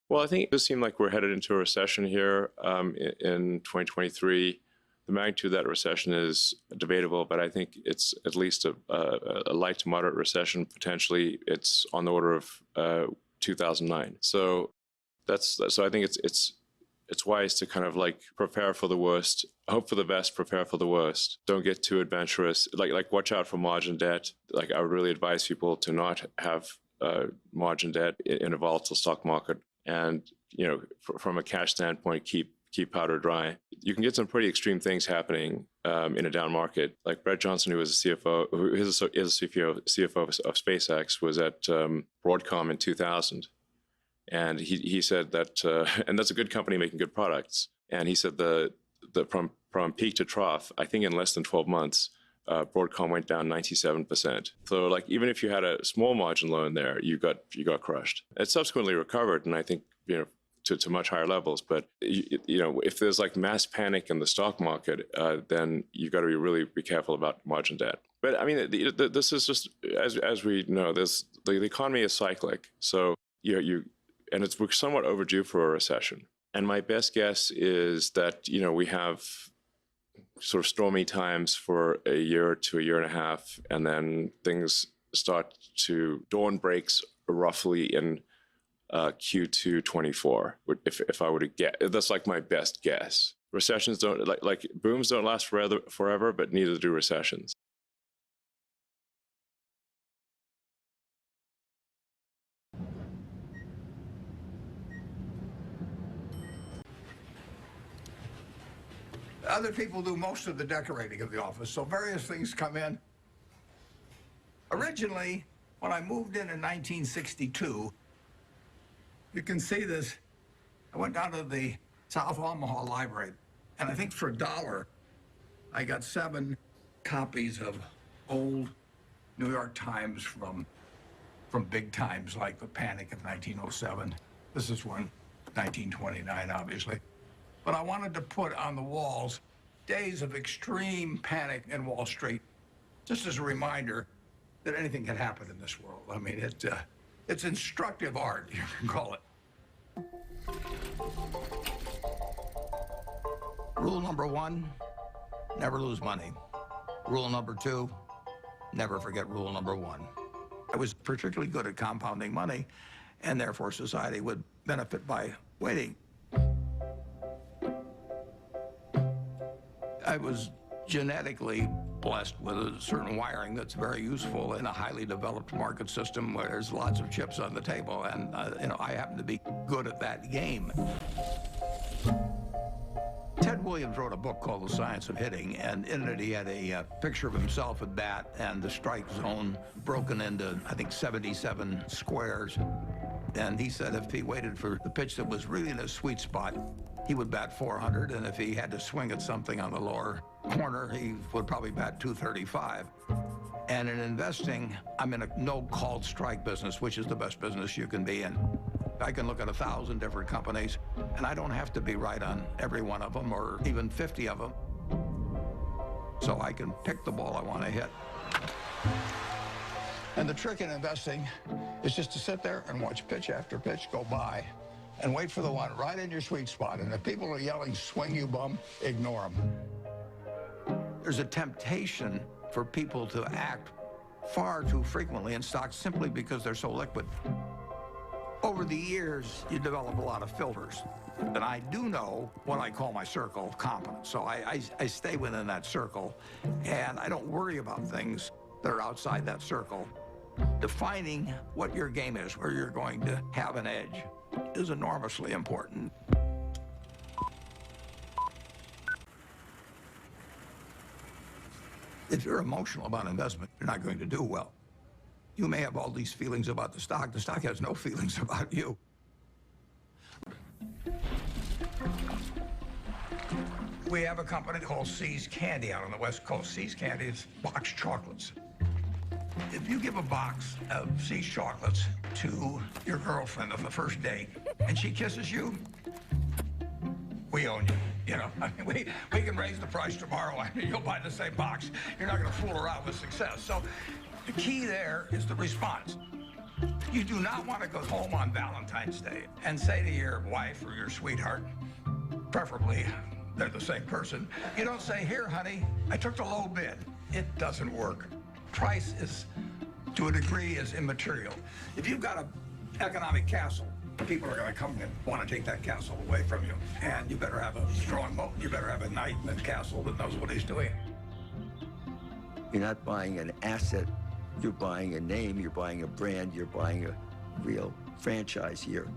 Well, I think it does seem like we're headed into a recession here in 2023. The magnitude of that recession is debatable, but I think it's at least a light to moderate recession. Potentially, it's on the order of 2009. So I think it's wise to kind of like prepare for the worst, hope for the best, prepare for the worst. Don't get too adventurous. Like watch out for margin debt. Like I would really advise people to not have margin debt in a volatile stock market. And from a cash standpoint, keep powder dry. You can get some pretty extreme things happening in a down market. Like Brett Johnson, who was a CFO, who is a CFO of SpaceX, was at Broadcom in 2000. And he said that, and that's a good company making good products. And he said from peak to trough, I think in less than 12 months, Broadcom went down 97%. So like even if you had a small margin loan there, you got crushed. It subsequently recovered, and I think to much higher levels. But if there's like mass panic in the stock market, then you've got to really be careful about margin debt. But I mean, this is just as we know, the economy is cyclic. So and we're somewhat overdue for a recession. And my best guess is that we have sort of stormy times for a year to a year and a half, and then things start to dawn breaks roughly in Q2 24. If I were to get, that's like my best guess. Recessions don't like booms don't last forever, but neither do recessions. Other people do most of the decorating of the office, so various things come in. Originally, when I moved in 1962, you can see this. I went down to the South Omaha Library, and I think for $1, I got 7 copies of old New York Times from big times like the Panic of 1907. This is one, 1929, obviously. But I wanted to put on the walls days of extreme panic in Wall Street, just as a reminder that anything can happen in this world. I mean, it's instructive art, you can call it. Rule number 1, never lose money. Rule number 2, never forget rule number 1. I was particularly good at compounding money, and therefore society would benefit by waiting. I was genetically blessed with a certain wiring that's very useful in a highly developed market system where there's lots of chips on the table, and I happen to be good at that game. Ted Williams wrote a book called The Science of Hitting, and in it he had a picture of himself at bat and the strike zone broken into, I think, 77 squares. And he said if he waited for the pitch that was really in his sweet spot, he would bat 400, and if he had to swing at something on the lower corner, he would probably bat 235. And in investing, I'm in a no-called strike business, which is the best business you can be in. I can look at 1,000 different companies, and I don't have to be right on every one of them, or even 50 of them. So I can pick the ball I want to hit. And the trick in investing is just to sit there and watch pitch after pitch go by and wait for the one right in your sweet spot. And if people are yelling, swing you bum, ignore them. There's a temptation for people to act far too frequently in stocks simply because they're so liquid. Over the years, you develop a lot of filters. And I do know what I call my circle of competence. So I stay within that circle, and I don't worry about things that are outside that circle. Defining what your game is, where you're going to have an edge, is enormously important. If you're emotional about investment, you're not going to do well. You may have all these feelings about the stock. The stock has no feelings about you. We have a company called See's Candy out on the West Coast. See's Candy is boxed chocolates. If you give a box of See's chocolates to your girlfriend on the first date and she kisses you, we own you. You know, I mean, we can raise the price tomorrow and you'll buy the same box. You're not going to fool around with success. So the key there is the response. You do not want to go home on Valentine's Day and say to your wife or your sweetheart, preferably they're the same person, you don't say, here, honey, I took the low bid. It doesn't work. Price is, to a degree, is immaterial. If you've got an economic castle, people are going to come and want to take that castle away from you. And you better have a strong moat. You better have a knight in the castle that knows what he's doing. You're not buying an asset. You're buying a name. You're buying a brand. You're buying a real franchise here.